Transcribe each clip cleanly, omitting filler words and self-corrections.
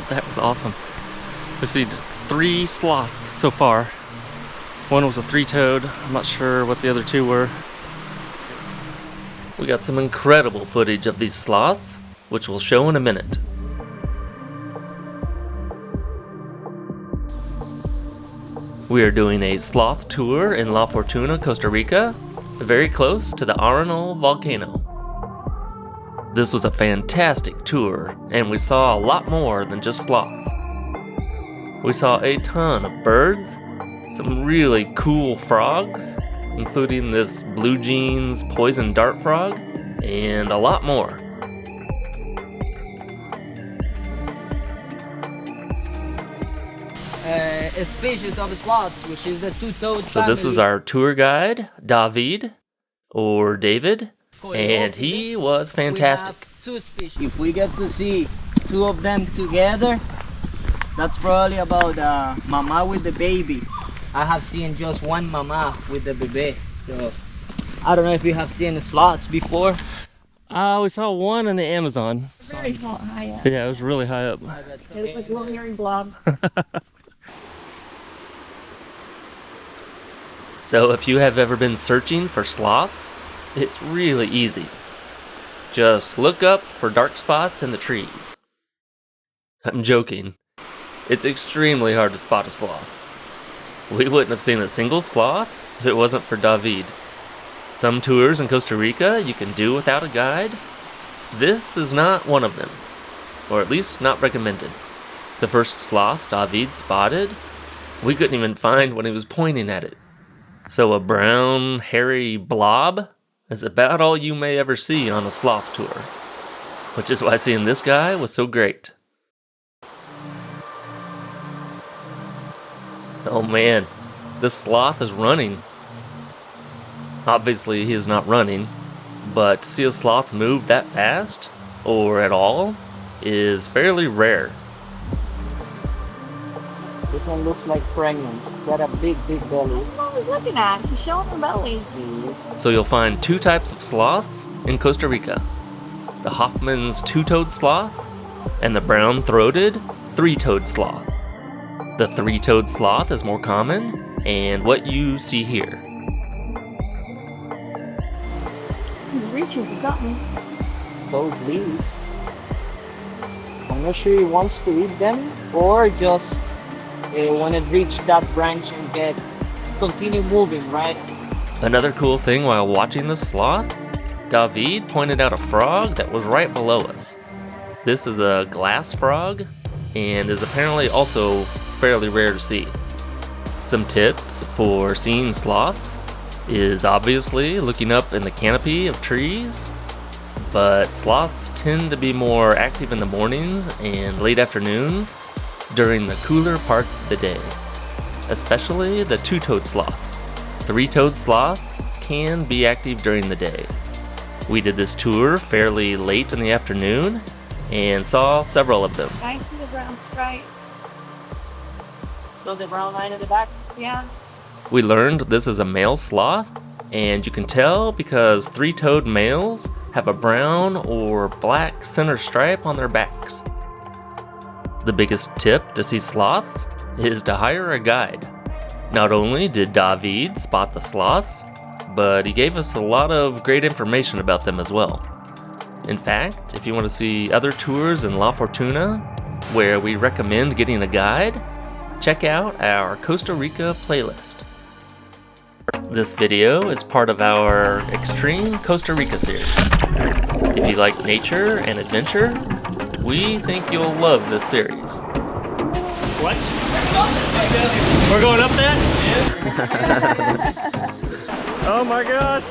That was awesome. We've seen 3 sloths so far. One was a 3-toed. I'm not sure what the other 2 were. We got some incredible footage of these sloths, which we'll show in a minute. We are doing a sloth tour in La Fortuna, Costa Rica, very close to the Arenal volcano. This was a fantastic tour, and we saw a lot more than just sloths. We saw a ton of birds, some really cool frogs, including this blue jeans poison dart frog, and a lot more. A species of sloths, which is the 2-toed family. So this was our tour guide, David, or David, and he was fantastic. We have 2 species. If we get to see 2 of them together, that's probably about mama with the baby. I have seen just one mama with the baby, so I don't know if you have seen sloths before. We saw one in the Amazon. Very high up. Yeah, it was really high up. It looked like a little hairy blob. So if you have ever been searching for sloths, it's really easy. Just look up for dark spots in the trees. I'm joking. It's extremely hard to spot a sloth. We wouldn't have seen a single sloth if it wasn't for David. Some tours in Costa Rica you can do without a guide. This is not one of them, or at least not recommended. The first sloth David spotted, we couldn't even find when he was pointing at it. So a brown, hairy blob is about all you may ever see on a sloth tour, which is why seeing this guy was so great. Oh man, this sloth is running. Obviously he is not running, but to see a sloth move that fast, or at all, is fairly rare. This one looks like pregnant. Got a big belly. That's what we're looking at. He's showing her belly. So you'll find 2 types of sloths in Costa Rica. The Hoffman's 2-toed sloth, and the brown-throated 3-toed sloth. The 3-toed sloth is more common, and what you see here. He's reaching for something. Those leaves. I'm not sure he wants to eat them, or just when it reached that branch and continue moving, right? Another cool thing while watching the sloth, David pointed out a frog that was right below us. This is a glass frog, and is apparently also fairly rare to see. Some tips for seeing sloths is obviously looking up in the canopy of trees, but sloths tend to be more active in the mornings and late afternoons during the cooler parts of the day, especially the 2-toed sloth. 3-toed sloths can be active during the day. We did this tour fairly late in the afternoon and saw several of them. I see the brown stripe. So the brown line in the back? Yeah. We learned this is a male sloth, and you can tell because 3-toed males have a brown or black center stripe on their backs. The biggest tip to see sloths is to hire a guide. Not only did David spot the sloths, but he gave us a lot of great information about them as well. In fact, if you want to see other tours in La Fortuna where we recommend getting a guide, check out our Costa Rica playlist. This video is part of our Extreme Costa Rica series. If you like nature and adventure, we think you'll love this series. What? We're going up that? Oh my god!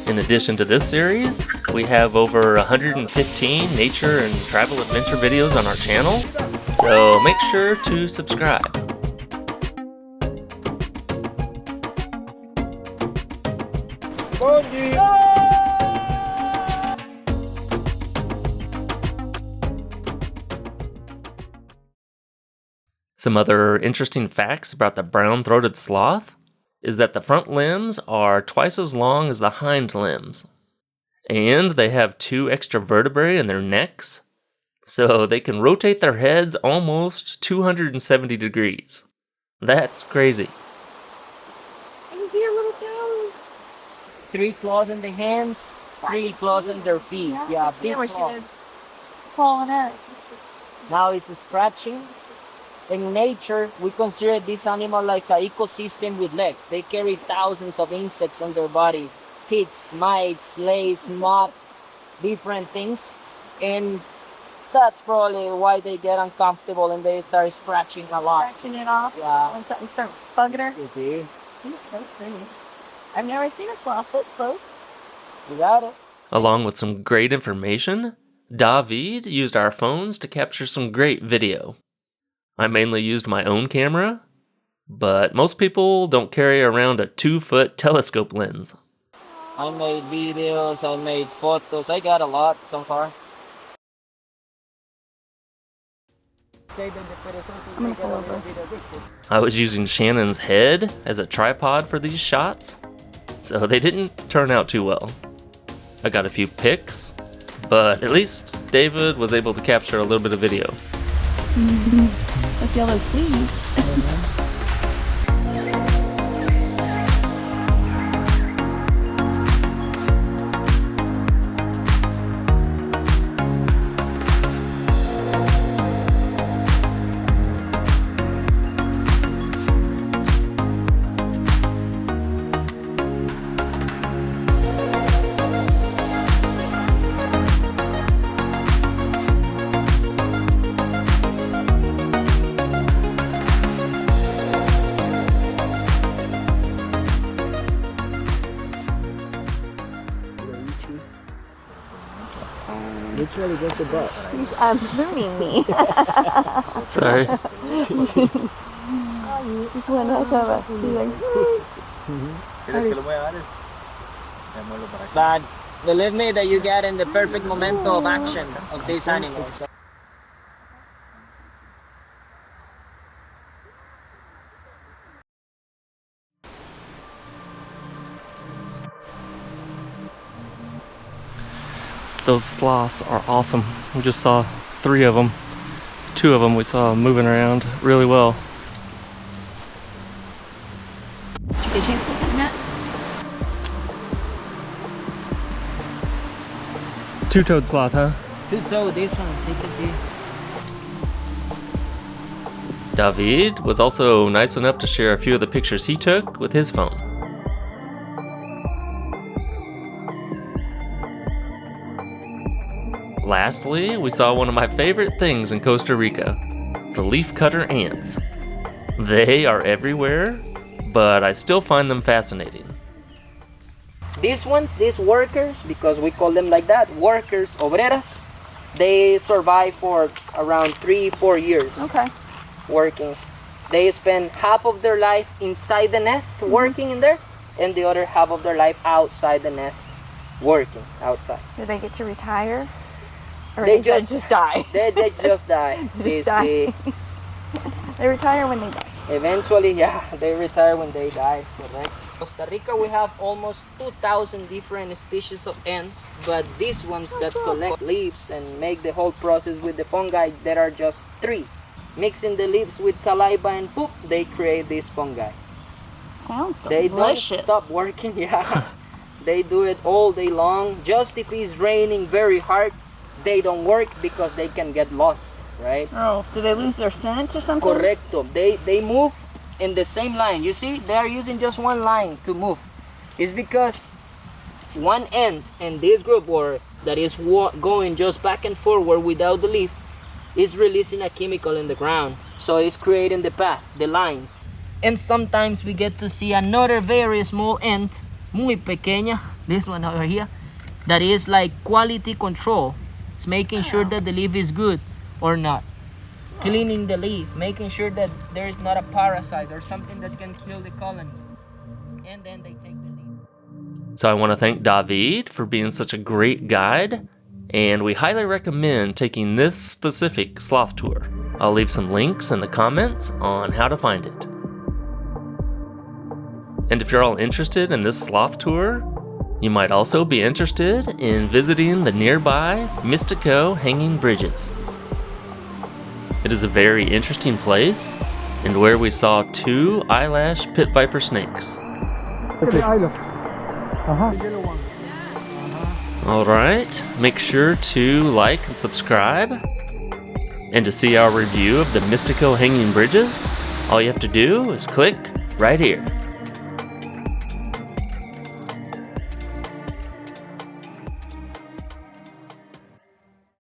In addition to this series, we have over 115 nature and travel adventure videos on our channel, so make sure to subscribe. Some other interesting facts about the brown-throated sloth is that the front limbs are twice as long as the hind limbs. And they have 2 extra vertebrae in their necks, so they can rotate their heads almost 270 degrees. That's crazy. I can see your little toes. 3 claws in the hands, 3 claws in their feet. Yeah, I see big where she claws. is. Crawling out. Now it's scratching. In nature, we consider this animal like an ecosystem with legs. They carry thousands of insects on their body. Ticks, mites, lice, moth, different things. And that's probably why they get uncomfortable and they start scratching a lot. Scratching it off. Yeah. When something starts bugging her. You see? She's so pretty. I've never seen a sloth this close. You got it. Along with some great information, David used our phones to capture some great video. I mainly used my own camera, but most people don't carry around a 2-foot telescope lens. I made videos, I made photos. I got a lot so far. I'm gonna pull over. I was using Shannon's head as a tripod for these shots, so they didn't turn out too well. I got a few pics, but at least David was able to capture a little bit of video. Look, yellow's pleased. Literally just a butt. She's mooning me. Sorry. Just went up over. She's like, But believe me that you get in the perfect momento of action of this animal. So Those sloths are awesome. We just saw 3 of them. 2 of them we saw moving around really well. did you get a chance to look at that? 2-toed sloth, huh? 2-toe, this one, so you can see. David was also nice enough to share a few of the pictures he took with his phone. Lastly, we saw one of my favorite things in Costa Rica, the leafcutter ants. They are everywhere, but I still find them fascinating. These ones, these workers, because we call them like that, workers, obreras, they survive for around 3-4 years. Okay. Working. They spend half of their life inside the nest working in there, and the other half of their life outside the nest working outside. Do they get to retire? Or They does that just die? They just die. Just die. They retire when they die. Eventually, yeah, they retire when they die, correct? Costa Rica, we have almost 2,000 different species of ants, but these ones that collect leaves and make the whole process with the fungi, there are just 3. Mixing the leaves with saliva and poop, they create this fungi. Sounds They delicious. don't stop working, yeah. They do it all day long. Just if it's raining very hard, they don't work because they can get lost, right? Oh, do they lose their scent or something? Correcto. They move in the same line. You see, they are using just one line to move. It's because one ant in this group, or that is going just back and forward without the leaf, is releasing a chemical in the ground. So it's creating the path, the line. And sometimes we get to see another very small ant, muy pequeña, this one over here, that is like quality control. It's making sure that the leaf is good or not. Cleaning the leaf, making sure that there is not a parasite or something that can kill the colony. And then they take the leaf. So I want to thank David for being such a great guide, and we highly recommend taking this specific sloth tour. I'll leave some links in the comments on how to find it. And if you're all interested in this sloth tour, You might also be interested in visiting the nearby Mystico Hanging Bridges. It is a very interesting place, and where we saw 2 eyelash pit viper snakes. Alright, make sure to like and subscribe. And to see our review of the Mystico Hanging Bridges, all you have to do is click right here.